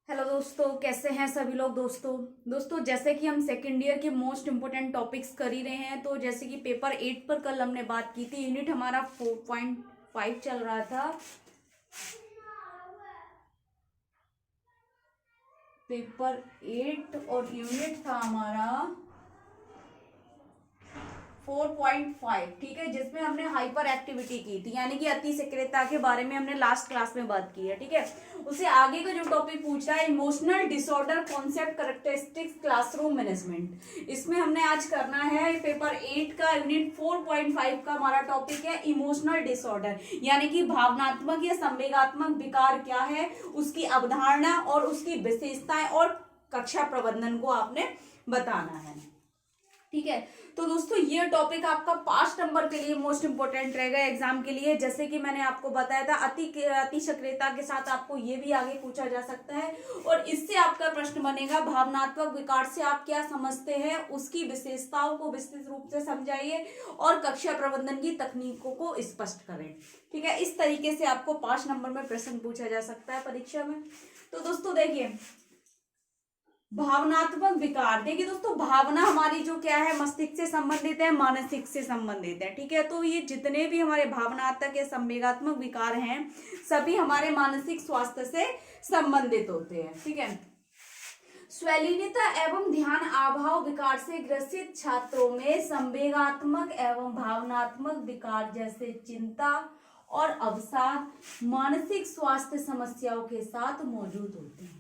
Hello दोस्तों, कैसे हैं सभी लोग। दोस्तों जैसे कि हम सेकेंड ईयर के मोस्ट इम्पोर्टेंट टॉपिक्स कर ही रहे हैं, तो जैसे कि पेपर 8 पर कल हमने बात की थी। यूनिट हमारा 4.5 चल रहा था। पेपर 8 और यूनिट था हमारा 4.5, ठीक है, जिसमें हमने हाइपर एक्टिविटी की थी, यानी कि अति सक्रियता के बारे में हमने लास्ट क्लास में बात की है। ठीक है, उससे आगे का जो टॉपिक पूछ रहा है emotional disorder concept characteristics classroom management, इसमें हमने आज करना है पेपर 8 का यूनिट 4.5 का हमारा टॉपिक है इमोशनल डिसऑर्डर, यानी कि भावनात्मक या संवेगात्मक विकार क्या है, उसकी अवधारणा और उसकी विशेषताएं और कक्षा प्रबंधन को आपने बताना है। ठीक है, तो दोस्तों ये टॉपिक आपका 5 नंबर के लिए मोस्ट इंपोर्टेंट रहेगा एग्जाम के लिए। जैसे कि मैंने आपको बताया था, अति सक्रियता के साथ आपको ये भी आगे पूछा जा सकता है, और इससे आपका प्रश्न बनेगा भावनात्मक विकार से आप क्या समझते हैं, उसकी विशेषताओं को विस्तृत रूप से समझाइए और कक्षा प्रबंधन की तकनीकों को स्पष्ट करें। ठीक है, इस तरीके से आपको 5 नंबर में प्रश्न पूछा जा सकता है परीक्षा में। तो दोस्तों देखिए, भावनात्मक विकार, देखिए दोस्तों, भावना हमारी जो क्या है मस्तिष्क से संबंधित है, मानसिक से संबंधित है। ठीक है, तो ये जितने भी हमारे भावनात्मक या संवेगात्मक विकार हैं सभी हमारे मानसिक स्वास्थ्य से संबंधित होते हैं। ठीक है, स्वलीनता एवं ध्यान अभाव विकार से ग्रसित छात्रों में संवेगात्मक एवं भावनात्मक विकार जैसे चिंता और अवसाद मानसिक स्वास्थ्य समस्याओं के साथ मौजूद होते हैं।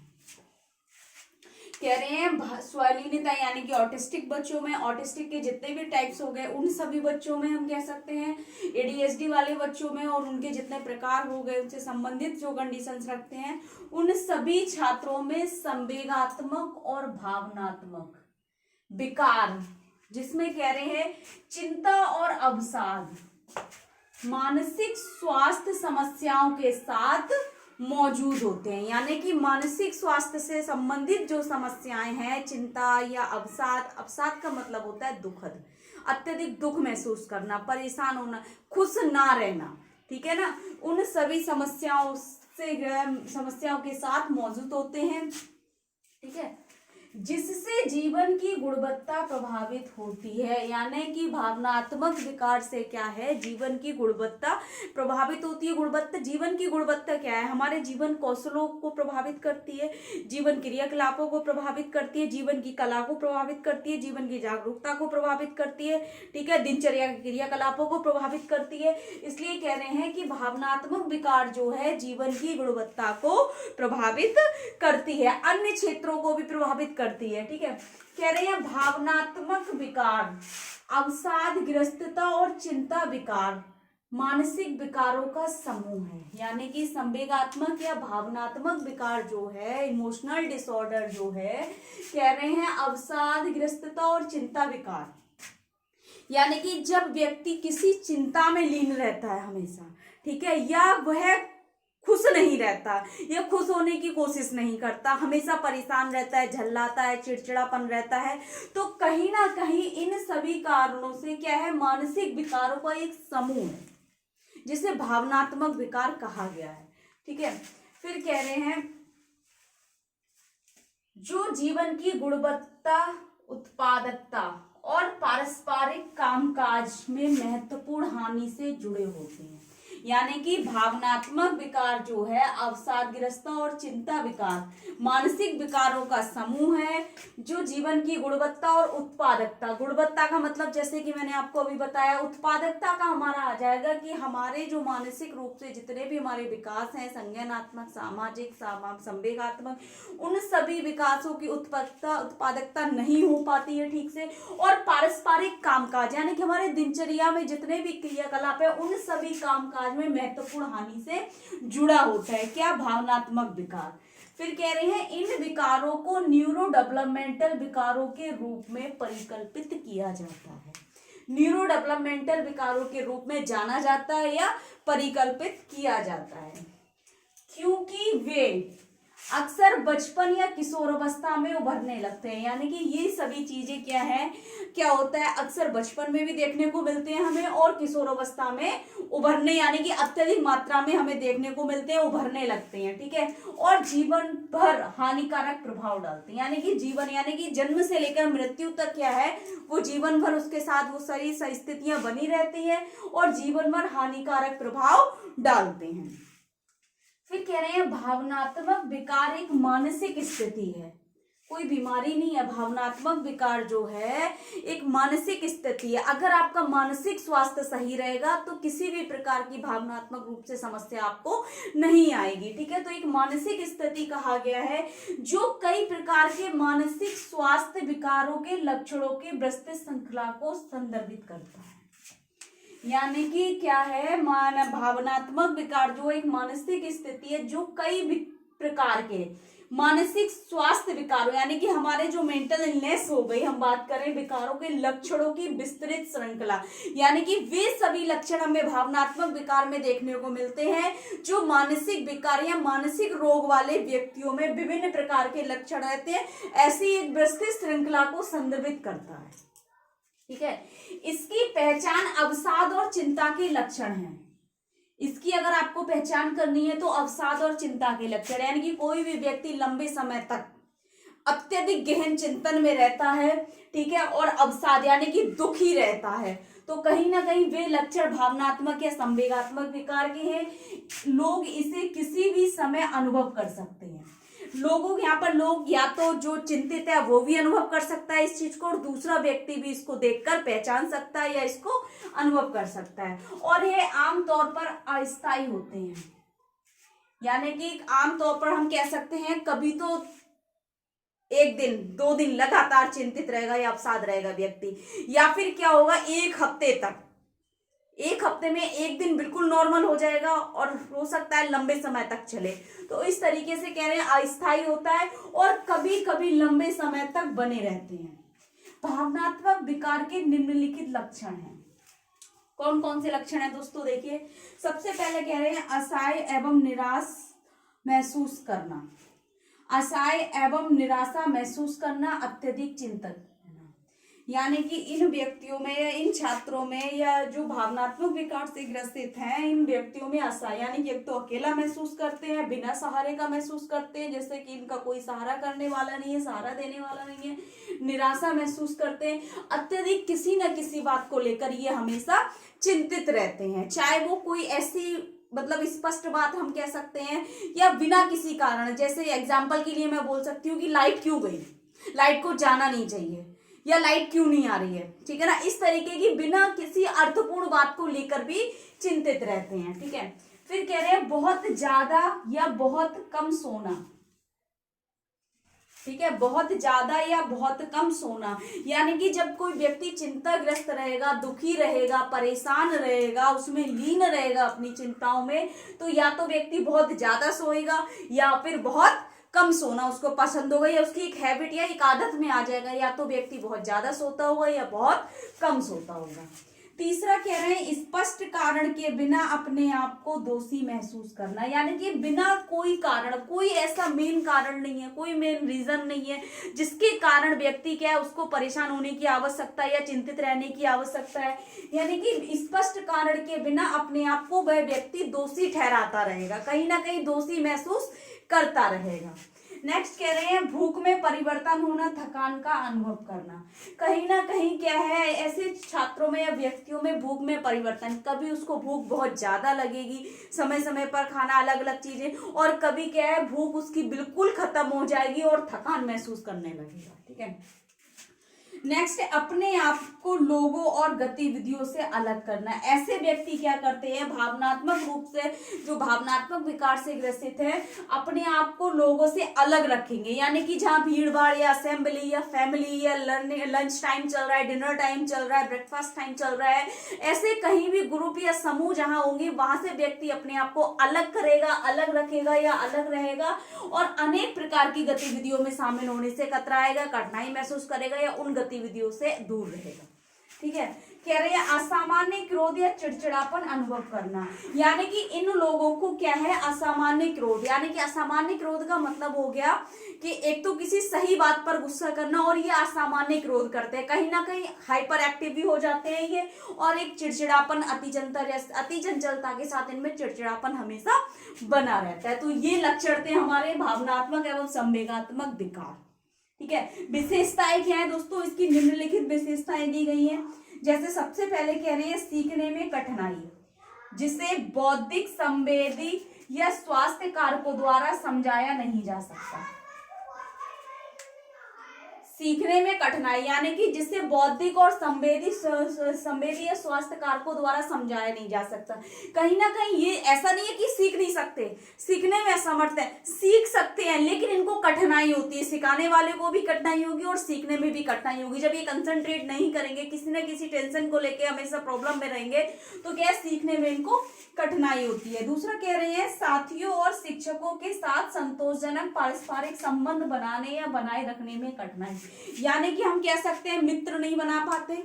कह रहे हैं स्वलीनता यानी कि ऑटिस्टिक बच्चों में, ऑटिस्टिक के जितने भी टाइप्स हो गए उन सभी बच्चों में हम कह सकते हैं, एडीएचडी वाले बच्चों में और उनके जितने प्रकार हो गए उनसे संबंधित जो कंडीशंस रखते हैं उन सभी छात्रों में संवेगात्मक और भावनात्मक विकार, जिसमें कह रहे हैं चिंता और अवसाद मानसिक स्वास्थ्य समस्याओं के साथ मौजूद होते हैं। यानी कि मानसिक स्वास्थ्य से संबंधित जो समस्याएं हैं, चिंता या अवसाद, अवसाद का मतलब होता है दुखद, अत्यधिक दुख महसूस करना, परेशान होना, खुश ना रहना, ठीक है ना, उन सभी समस्याओं के साथ मौजूद होते हैं। ठीक है, जिससे जीवन की गुणवत्ता प्रभावित होती है, यानी कि भावनात्मक विकार से क्या है, जीवन की गुणवत्ता प्रभावित होती है। गुणवत्ता, जीवन की गुणवत्ता क्या है, हमारे जीवन कौशलों को प्रभावित करती है, जीवन क्रियाकलापों को प्रभावित करती है, जीवन की कला को प्रभावित करती है, जीवन की जागरूकता को प्रभावित करती है। ठीक है, दिनचर्या के क्रियाकलापों को प्रभावित करती है। इसलिए कह रहे हैं कि भावनात्मक विकार जो है जीवन की गुणवत्ता को प्रभावित करती है, अन्य क्षेत्रों को भी प्रभावित करती है। ठीक है, कह रहे हैं भावनात्मक विकार अवसाद, ग्रस्तता और चिंता विकार मानसिक विकारों का समूह है। यानी कि संवेगात्मक या भावनात्मक विकार जो है, इमोशनल डिसऑर्डर जो है, कह रहे हैं अवसाद, ग्रस्तता और चिंता विकार, यानी कि जब व्यक्ति किसी चिंता में लीन रहता है हमेशा, ठीक है, या वह खुश नहीं रहता या खुश होने की कोशिश नहीं करता, हमेशा परेशान रहता है, झल्लाता है, चिड़चिड़ापन रहता है, तो कहीं ना कहीं इन सभी कारणों से क्या है, मानसिक विकारों का एक समूह है जिसे भावनात्मक विकार कहा गया है। ठीक है, फिर कह रहे हैं जो जीवन की गुणवत्ता, उत्पादकता और पारस्परिक कामकाज में महत्वपूर्ण हानि से जुड़े होते हैं। यानी कि भावनात्मक विकार जो है, अवसादग्रस्तता और चिंता विकार मानसिक विकारों का समूह है जो जीवन की गुणवत्ता और उत्पादकता, गुणवत्ता का मतलब जैसे कि मैंने आपको अभी बताया, उत्पादकता का हमारा आ जाएगा कि हमारे जो मानसिक रूप से जितने भी हमारे विकास हैं, संज्ञानात्मक, सामाजिक, संवेगात्मक, उन सभी विकासों की उत्पादकता नहीं हो पाती है ठीक से, और पारस्परिक कामकाज यानी कि हमारे दिनचर्या में जितने भी क्रियाकलाप है उन सभी कामकाज में महत्वपूर्ण हानि से जुड़ा होता है क्या, भावनात्मक विकार। फिर कह रहे हैं इन विकारों को न्यूरो डेवलपमेंटल विकारों के रूप में परिकल्पित किया जाता है, न्यूरो डेवलपमेंटल विकारों के रूप में जाना जाता है या परिकल्पित किया जाता है, क्योंकि वे अक्सर बचपन या किशोरावस्था में उभरने लगते हैं। यानी कि ये सभी चीजें क्या है, क्या होता है, अक्सर बचपन में भी देखने को मिलते हैं हमें और किशोरावस्था में उभरने यानी कि अत्यधिक मात्रा में हमें देखने को मिलते हैं, उभरने लगते हैं। ठीक है, और जीवन भर हानिकारक प्रभाव डालते हैं। यानी कि जीवन यानी कि जन्म से लेकर मृत्यु तक क्या है, वो जीवन भर उसके साथ वो सारी स्थितियां बनी रहती हैं और जीवन भर हानिकारक प्रभाव डालते हैं। फिर कह रहे हैं भावनात्मक विकार एक मानसिक स्थिति है, कोई बीमारी नहीं है। भावनात्मक विकार जो है एक मानसिक स्थिति है। अगर आपका मानसिक स्वास्थ्य सही रहेगा तो किसी भी प्रकार की भावनात्मक रूप से समस्या आपको नहीं आएगी। ठीक है, तो एक मानसिक स्थिति कहा गया है जो कई प्रकार के मानसिक स्वास्थ्य विकारों के लक्षणों की विस्तृत श्रृंखला को संदर्भित करता है। यानी कि क्या है, भावनात्मक विकार जो एक मानसिक स्थिति है जो कई प्रकार के मानसिक स्वास्थ्य विकारों यानी कि हमारे जो मेंटल इलनेस हो गई, हम बात करें विकारों के लक्षणों की विस्तृत श्रृंखला, यानी कि वे सभी लक्षण हमें भावनात्मक विकार में देखने को मिलते हैं जो मानसिक विकार या मानसिक रोग वाले व्यक्तियों में विभिन्न प्रकार के लक्षण रहते हैं। ऐसी एक विस्तृत श्रृंखला को संदर्भित करता है। ठीक है, इसकी पहचान अवसाद और चिंता के लक्षण हैं। इसकी अगर आपको पहचान करनी है तो अवसाद और चिंता के लक्षण, यानी कि कोई भी व्यक्ति लंबे समय तक अत्यधिक गहन चिंतन में रहता है, ठीक है, और अवसाद यानी कि दुखी रहता है, तो कहीं ना कहीं वे लक्षण भावनात्मक या संवेगात्मक विकार के हैं। लोग इसे किसी भी समय अनुभव कर सकते हैं। लोगों यहाँ पर लोग या तो जो चिंतित है वो भी अनुभव कर सकता है इस चीज को, और दूसरा व्यक्ति भी इसको देखकर पहचान सकता है या इसको अनुभव कर सकता है। और ये आमतौर पर अस्थायी होते हैं, यानी कि आमतौर पर हम कह सकते हैं कभी तो एक दिन 2 दिन लगातार चिंतित रहेगा या अवसाद रहेगा व्यक्ति, या फिर क्या होगा एक हफ्ते तक, एक हफ्ते में एक दिन बिल्कुल नॉर्मल हो जाएगा और हो सकता है लंबे समय तक चले। तो इस तरीके से कह रहे हैं अस्थायी होता है और कभी कभी लंबे समय तक बने रहते हैं। भावनात्मक विकार के निम्नलिखित लक्षण हैं। कौन कौन से लक्षण हैं दोस्तों, देखिए सबसे पहले कह रहे हैं असहाय एवं निराश महसूस करना। असहाय एवं निराशा महसूस करना, अत्यधिक चिंतन, यानी कि इन व्यक्तियों में या इन छात्रों में या जो भावनात्मक विकार से ग्रसित हैं, इन व्यक्तियों में असहाय यानी कि एक तो अकेला महसूस करते हैं, बिना सहारे का महसूस करते हैं, जैसे कि इनका कोई सहारा करने वाला नहीं है, सहारा देने वाला नहीं है। निराशा महसूस करते हैं, अत्यधिक किसी न किसी बात को लेकर ये हमेशा चिंतित रहते हैं, चाहे वो कोई ऐसी मतलब स्पष्ट बात हम कह सकते हैं या बिना किसी कारण, जैसे एग्जाम्पल के लिए मैं बोल सकती हूँ कि लाइट क्यों गई, लाइट को जाना नहीं चाहिए, या लाइट क्यों नहीं आ रही है, ठीक है ना, इस तरीके की बिना किसी अर्थपूर्ण बात को लेकर भी चिंतित रहते हैं। ठीक है, फिर कह रहे हैं बहुत ज्यादा या बहुत कम सोना। ठीक है, बहुत ज्यादा या बहुत कम सोना, यानी कि जब कोई व्यक्ति चिंताग्रस्त रहेगा, दुखी रहेगा, परेशान रहेगा, उसमें लीन रहेगा अपनी चिंताओं में, तो या तो व्यक्ति बहुत ज्यादा सोएगा या फिर बहुत कम सोना उसको पसंद होगा, या उसकी एक हैबिट या एक आदत में आ जाएगा, या तो व्यक्ति बहुत ज्यादा सोता होगा या बहुत कम सोता होगा। तीसरा कह रहे हैं स्पष्ट कारण के बिना अपने आप को दोषी महसूस करना, यानी कि बिना कोई कारण, कोई ऐसा मेन कारण नहीं है, कोई मेन रीजन नहीं है जिसके कारण व्यक्ति क्या है उसको परेशान होने की आवश्यकता है या चिंतित रहने की आवश्यकता है, यानी कि स्पष्ट कारण के बिना अपने आप को वह व्यक्ति दोषी ठहराता रहेगा, कहीं ना कहीं दोषी महसूस करता रहेगा। नेक्स्ट कह रहे हैं भूख में परिवर्तन होना, थकान का अनुभव करना। कहीं ना कहीं क्या है ऐसे छात्रों में या व्यक्तियों में भूख में परिवर्तन, कभी उसको भूख बहुत ज्यादा लगेगी, समय समय पर खाना अलग अलग चीजें, और कभी क्या है भूख उसकी बिल्कुल खत्म हो जाएगी और थकान महसूस करने लगेगा। ठीक है, नेक्स्ट अपने आप को लोगों और गतिविधियों से अलग करना। ऐसे व्यक्ति क्या करते हैं भावनात्मक रूप से, जो भावनात्मक विकार से ग्रसित है, अपने आप को लोगों से अलग रखेंगे, यानी कि जहां भीड़ भाड़ या असेंबली या फैमिली या लंच टाइम चल रहा है, डिनर टाइम चल रहा है, ब्रेकफास्ट टाइम चल रहा है, ऐसे कहीं भी ग्रुप या समूह जहां होंगे वहां से व्यक्ति अपने आप को अलग करेगा, अलग रखेगा या अलग रहेगा, और अनेक प्रकार की गतिविधियों में शामिल होने से कतराएगा, कठिनाई महसूस करेगा या उन गतिविधियों से दूर रहेगा। ठीक है। कह रहे हैं असामान्य क्रोध या चिड़चिड़ापन अनुभव करना, यानी कि इन लोगों को क्या है, असामान्य क्रोध, यानी कि असामान्य क्रोध का मतलब हो गया कि एक तो किसी सही बात पर गुस्सा करना, और ये असामान्य क्रोध करते हैं, कहीं ना कहीं हाइपर एक्टिव भी हो जाते हैं ये, और एक चिड़चिड़ापन, अति चंचलता के साथ इनमें चिड़चिड़ापन हमेशा बना रहता है। तो ये लक्षण थे हमारे भावनात्मक एवं संवेगात्मक विकार। ठीक है। विशेषताएं क्या है दोस्तों, इसकी निम्नलिखित विशेषताएं दी गई हैं। जैसे सबसे पहले कह रहे हैं सीखने में कठिनाई, जिसे बौद्धिक, संवेदी या स्वास्थ्य कारकों द्वारा समझाया नहीं जा सकता। सीखने में कठिनाई यानी कि जिससे बौद्धिक और संवेदी या स्वास्थ्य कारकों द्वारा समझाया नहीं जा सकता। कहीं ना कहीं ये ऐसा नहीं है कि सीख नहीं सकते, सीखने में असमर्थ है, सीख सकते हैं, लेकिन इनको कठिनाई होती है, सिखाने वाले को भी कठिनाई होगी और सीखने में भी कठिनाई होगी। जब ये कंसंट्रेट नहीं करेंगे, किसी न किसी टेंशन को लेके हमेशा प्रॉब्लम में रहेंगे, तो क्या सीखने में इनको कठिनाई होती है। दूसरा कह रहे हैं साथियों और शिक्षकों के साथ संतोषजनक पारस्परिक संबंध बनाने या बनाए रखने में कठिनाई, यानी कि हम कह सकते हैं मित्र नहीं बना पाते।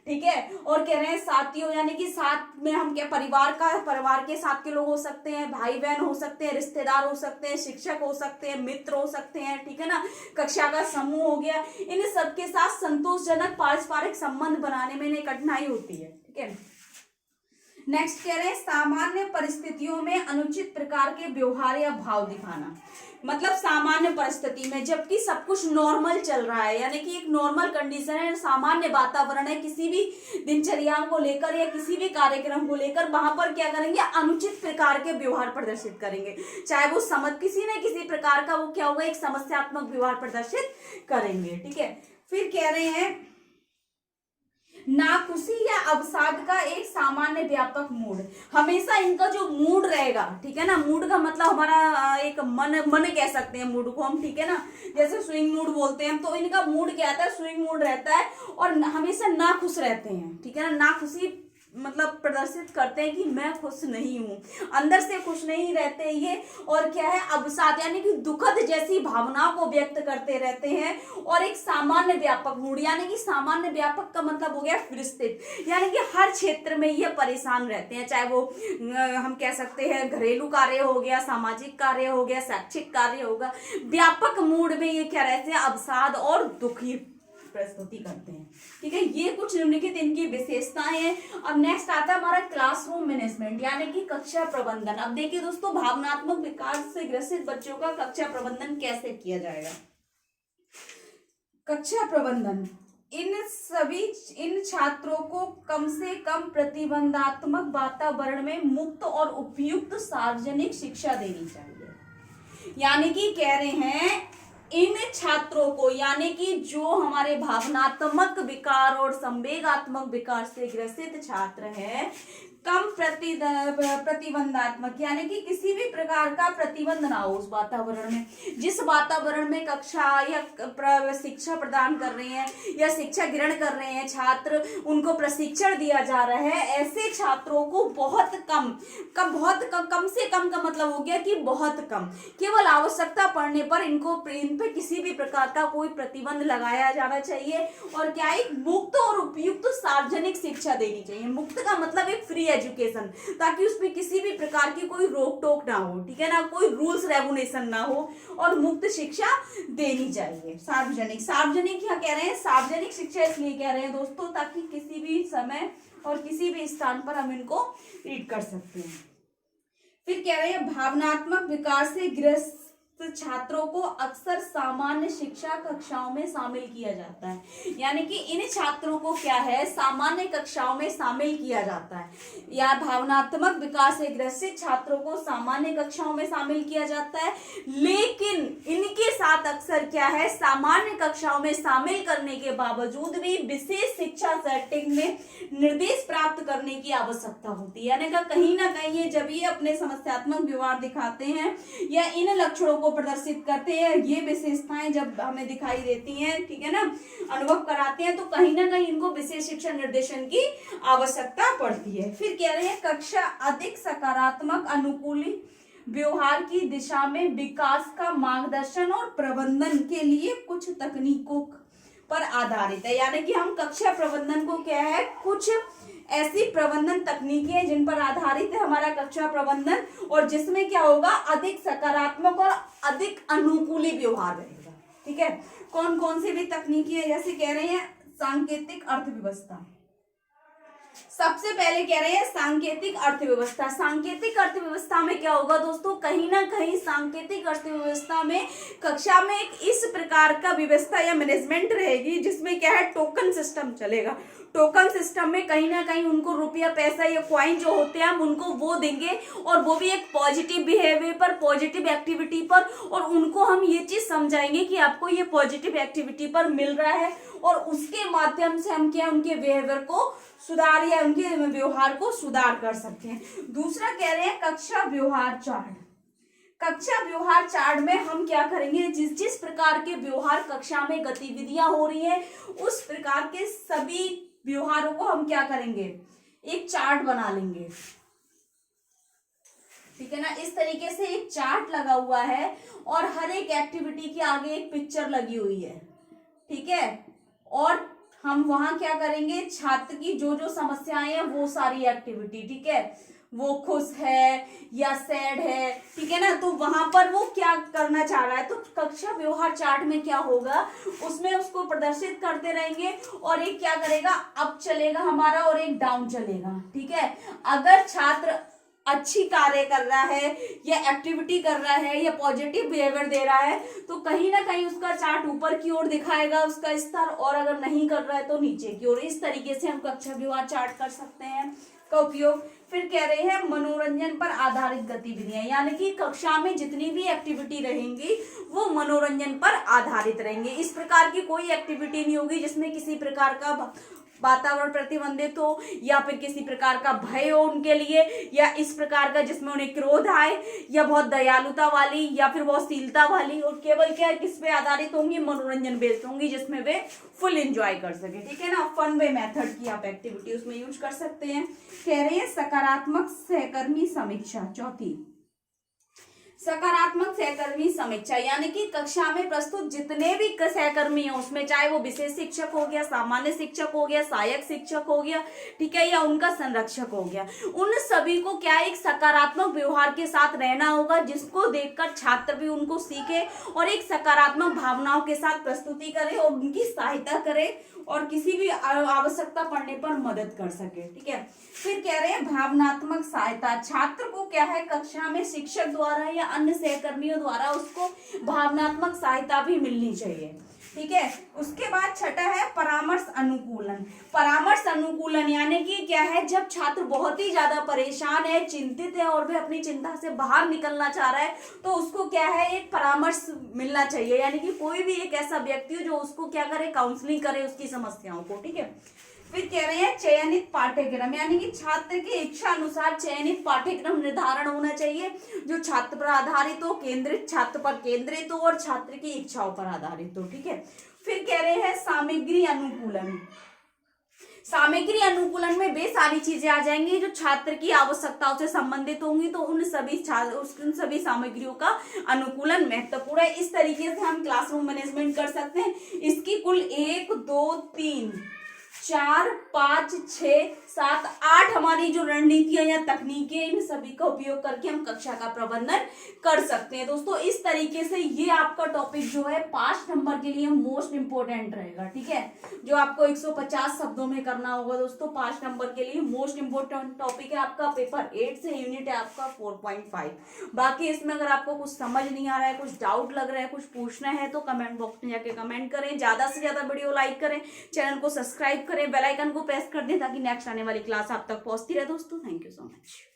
ठीक है। और कह रहे हैं साथियों, यानी कि साथ में हम क्या, परिवार के साथ के लोग हो सकते हैं, भाई बहन हो सकते हैं, रिश्तेदार हो सकते हैं, शिक्षक हो सकते हैं, मित्र हो सकते हैं। ठीक है ना, कक्षा का समूह हो गया, इन सबके साथ संतोषजनक पारस्परिक संबंध बनाने में इन्हें कठिनाई होती है। ठीक है। नेक्स्ट कह रहे हैं सामान्य परिस्थितियों में अनुचित प्रकार के व्यवहार या भाव दिखाना, मतलब सामान्य परिस्थिति में जबकि सब कुछ नॉर्मल चल रहा है, यानी कि एक नॉर्मल कंडीशन है, सामान्य वातावरण है, किसी भी दिनचर्या को लेकर या किसी भी कार्यक्रम को लेकर, वहां पर क्या करेंगे, अनुचित प्रकार के व्यवहार प्रदर्शित करेंगे, चाहे वो किसी न किसी प्रकार का वो क्या होगा, एक समस्यात्मक व्यवहार प्रदर्शित करेंगे। ठीक है। फिर कह रहे हैं नाखुशी या अवसाद का एक सामान्य व्यापक मूड, हमेशा इनका जो मूड रहेगा, ठीक है ना, मूड का मतलब हमारा एक मन कह सकते हैं मूड को हम। ठीक है ना, जैसे स्विंग मूड बोलते हैं, तो इनका मूड क्या आता है, स्विंग मूड रहता है और हमेशा नाखुश रहते हैं। ठीक है ना, नाखुशी मतलब प्रदर्शित करते हैं कि मैं खुश नहीं हूं, अंदर से खुश नहीं रहते ये। और क्या है, अवसाद यानी कि दुखद जैसी भावनाओं को व्यक्त करते रहते हैं। और एक सामान्य व्यापक मूड, यानी कि सामान्य व्यापक का मतलब हो गया विस्तृत, यानी कि हर क्षेत्र में ये परेशान रहते हैं, चाहे वो हम कह सकते हैं घरेलू कार्य हो गया, सामाजिक कार्य हो गया, शैक्षिक कार्य होगा, व्यापक मूड में ये क्या रहते हैं, अवसाद और दुखी प्रस्तुति करते हैं। ठीक है, ये कुछ निम्नलिखित इनकी विशेषताएं हैं। अब नेक्स्ट आता है हमारा क्लासरूम मैनेजमेंट, यानी कि कक्षा प्रबंधन। अब देखिए दोस्तों, भावनात्मक विकार से ग्रसित बच्चों का कक्षा प्रबंधन कैसे किया जाएगा। कक्षा प्रबंधन, इन छात्रों को कम से कम प्रतिबंधात्मक वातावरण में मुक्त और उपयुक्त सार्वजनिक शिक्षा देनी चाहिए। यानी कि कह रहे हैं इन छात्रों को, यानी कि जो हमारे भावनात्मक विकार और संवेगात्मक विकार से ग्रसित छात्र हैं, कम प्रतिबंधात्मक, यानी कि किसी भी प्रकार का प्रतिबंध ना हो उस वातावरण में, जिस वातावरण में कक्षा या शिक्षा प्रदान कर रहे हैं या शिक्षा ग्रहण कर रहे हैं छात्र, उनको प्रशिक्षण दिया जा रहा है, ऐसे छात्रों को बहुत कम से कम का मतलब हो गया कि बहुत कम, केवल आवश्यकता पड़ने पर इन पे किसी भी प्रकार का कोई प्रतिबंध लगाया जाना चाहिए। और क्या, एक मुक्त और उपयुक्त सार्वजनिक शिक्षा देनी चाहिए। मुक्त का मतलब एक फ्री एजुकेशन, ताकि उसमें किसी भी प्रकार की कोई रोक टोक ना हो। ठीक है ना, कोई रूल्स रेगुलेशन ना हो, और मुक्त शिक्षा देनी चाहिए। सार्वजनिक क्या कह रहे हैं, सार्वजनिक शिक्षा इसलिए कह रहे हैं दोस्तों, ताकि किसी भी समय और किसी भी स्थान पर हम इनको रीड कर सकते हैं। फिर कह रहे हैं भावनात्मक विकार से ग्रस्त छात्रों को अक्सर सामान्य शिक्षा कक्षाओं में शामिल किया जाता है, यानी कि इन छात्रों को क्या है, सामान्य कक्षाओं में शामिल किया जाता है, या भावनात्मक विकार से ग्रसित छात्रों को सामान्य कक्षाओं में शामिल किया जाता है। लेकिन इनके साथ अक्सर क्या है, सामान्य कक्षाओं में शामिल करने के बावजूद भी विशेष शिक्षा सेटिंग में निर्देश प्राप्त करने की आवश्यकता होती है। यानी कहीं ना कहीं ये जब ये अपने समस्यात्मक व्यवहार दिखाते हैं या इन लक्षणों को प्रदर्शित करते हैं, ये विशेषताएं जब हमें दिखाई देती हैं, ठीक है ना, अनुभव कराते हैं, तो कहीं ना कहीं इनको विशेष शिक्षा निर्देशन की आवश्यकता पड़ती है। फिर कह रहे हैं कक्षा अधिक सकारात्मक अनुकूली व्यवहार की दिशा में विकास का मार्गदर्शन और प्रबंधन के लिए कुछ तकनीकों पर आधारित है। यानी कि हम कक्षा प्रबंधन को क्या है, कुछ ऐसी प्रबंधन तकनीकें हैं जिन पर आधारित है हमारा कक्षा प्रबंधन, और जिसमें क्या होगा, अधिक सकारात्मक और अधिक अनुकूली व्यवहार रहेगा। ठीक है, कौन कौन सी भी तकनीकी है, जैसे कह रहे हैं सांकेतिक अर्थव्यवस्था। सबसे पहले कह रहे हैं सांकेतिक अर्थव्यवस्था। सांकेतिक अर्थव्यवस्था में क्या होगा दोस्तों, कहीं ना कहीं सांकेतिक अर्थव्यवस्था में कक्षा में एक इस प्रकार का व्यवस्था या मैनेजमेंट रहेगी जिसमें क्या है, टोकन सिस्टम चलेगा। टोकन सिस्टम में कहीं ना कहीं उनको रुपया, पैसा या कॉइन जो होते हैं हम उनको वो देंगे, और वो भी एक पॉजिटिव बिहेवियर पर, पॉजिटिव एक्टिविटी पर, और उनको हम ये चीज समझाएंगे कि आपको ये पॉजिटिव एक्टिविटी पर मिल रहा है, और उसके माध्यम से हम क्या, उनके बिहेवियर को सुधार या उनके व्यवहार को सुधार कर सकते हैं। दूसरा कह रहे हैं कक्षा व्यवहार चार्ट। कक्षा व्यवहार चार्ट में हम क्या करेंगे, जिस जिस प्रकार के व्यवहार कक्षा में गतिविधियां हो रही हैं उस प्रकार के सभी व्यवहारों को हम क्या करेंगे, एक चार्ट बना लेंगे। ठीक है ना, इस तरीके से एक चार्ट लगा हुआ है और हर एक एक्टिविटी के आगे एक पिक्चर लगी हुई है। ठीक है, और हम वहां क्या करेंगे, छात्र की जो जो समस्याएं हैं वो सारी एक्टिविटी, ठीक है, वो खुश है या सैड है, ठीक है ना, तो वहां पर वो क्या करना चाह रहा है, तो कक्षा व्यवहार चार्ट में क्या होगा, उसमें उसको प्रदर्शित करते रहेंगे, और एक क्या करेगा, अप चलेगा हमारा और एक डाउन चलेगा। ठीक है, अगर छात्र अच्छी कार्य कर रहा है या एक्टिविटी कर रहा है या पॉजिटिव बिहेवियर दे रहा है तो कहीं ना कहीं उसका चार्ट ऊपर की ओर दिखाएगा उसका स्तर, और अगर नहीं कर रहा है तो नीचे की ओर। इस तरीके से हम कक्षा व्यवहार चार्ट कर सकते हैं का उपयोग। फिर कह रहे हैं मनोरंजन पर आधारित गतिविधियां, यानी कि कक्षा में जितनी भी एक्टिविटी रहेंगी वो मनोरंजन पर आधारित रहेंगे। इस प्रकार की कोई एक्टिविटी नहीं होगी जिसमें किसी प्रकार का वातावरण प्रतिबंधित हो या फिर किसी प्रकार का भय हो उनके लिए, या इस प्रकार का जिसमें उन्हें क्रोध आए, या बहुत दयालुता वाली या फिर बहुत शीलता वाली, और केवल क्या है, किस पे आधारित होंगी, मनोरंजन बेस्ड होंगी, जिसमें वे फुल एंजॉय कर सके। ठीक है ना, फन वे मेथड की आप एक्टिविटी उसमें यूज कर सकते हैं। कह रहे हैं सकारात्मक सहकर्मी समीक्षा। चौथी, सकारात्मक सहकर्मी समीक्षा, यानी कि कक्षा में प्रस्तुत जितने भी सहकर्मी हैं उसमें चाहे वो विशेष शिक्षक हो गया, सामान्य शिक्षक हो गया, सहायक शिक्षक हो गया, ठीक है, या उनका संरक्षक हो गया, उन सभी को क्या एक सकारात्मक व्यवहार के साथ रहना होगा, जिसको देखकर छात्र भी उनको सीखे और एक सकारात्मक भावनाओं के साथ प्रस्तुति करे और उनकी सहायता करे और किसी भी आवश्यकता पड़ने पर मदद कर सके। ठीक है, फिर कह रहे हैं भावनात्मक सहायता। छात्र को क्या है, कक्षा में शिक्षक द्वारा या अन्य सहकर्मियों द्वारा उसको भावनात्मक सहायता भी मिलनी चाहिए। ठीक है, उसके बाद छठा है परामर्श अनुकूलन। परामर्श अनुकूलन यानी कि क्या है, जब छात्र बहुत ही ज्यादा परेशान है, चिंतित है और वह अपनी चिंता से बाहर निकलना चाह रहा है तो उसको क्या है, एक परामर्श मिलना चाहिए, यानी कि कोई भी एक ऐसा व्यक्ति हो जो उसको क्या करे, काउंसलिंग करे उसकी समस्याओं को। ठीक है, फिर कह रहे हैं चयनित पाठ्यक्रम, यानी कि छात्र की इच्छा अनुसार चयनित पाठ्यक्रम निर्धारण होना चाहिए जो छात्र पर आधारित हो, केंद्रित, छात्र पर केंद्रित हो और छात्र की इच्छाओं पर आधारित हो। ठीक है, फिर कह रहे हैं सामग्री अनुकूलन। सामग्री अनुकूलन में वे सारी चीजें आ जाएंगी जो छात्र की आवश्यकताओं से संबंधित होंगी, तो उन सभी सामग्रियों का अनुकूलन महत्वपूर्ण है। इस तरीके से हम क्लासरूम मैनेजमेंट कर सकते हैं। इसकी कुल 1 2 3 4 5 6 7 8 हमारी जो रणनीतियां या तकनीकें, इन सभी का उपयोग करके हम कक्षा का प्रबंधन कर सकते हैं। दोस्तों इस तरीके से ये आपका टॉपिक जो है 5 नंबर के लिए मोस्ट इंपोर्टेंट रहेगा। ठीक है, जो आपको 150 शब्दों में करना होगा दोस्तों, 5 नंबर के लिए मोस्ट इंपोर्टेंट टॉपिक है आपका। पेपर 8 से यूनिट है आपका 4.5। बाकी इसमें अगर आपको कुछ समझ नहीं आ रहा है, कुछ डाउट लग रहा है, कुछ पूछना है तो कमेंट बॉक्स में जाके कमेंट करें। ज्यादा से ज्यादा वीडियो लाइक करें, चैनल को सब्सक्राइब करें, बेल आइकन को प्रेस कर दें ताकि नेक्स्ट आने वाली क्लास आप तक पहुंचती रहे। दोस्तों थैंक यू सो मच।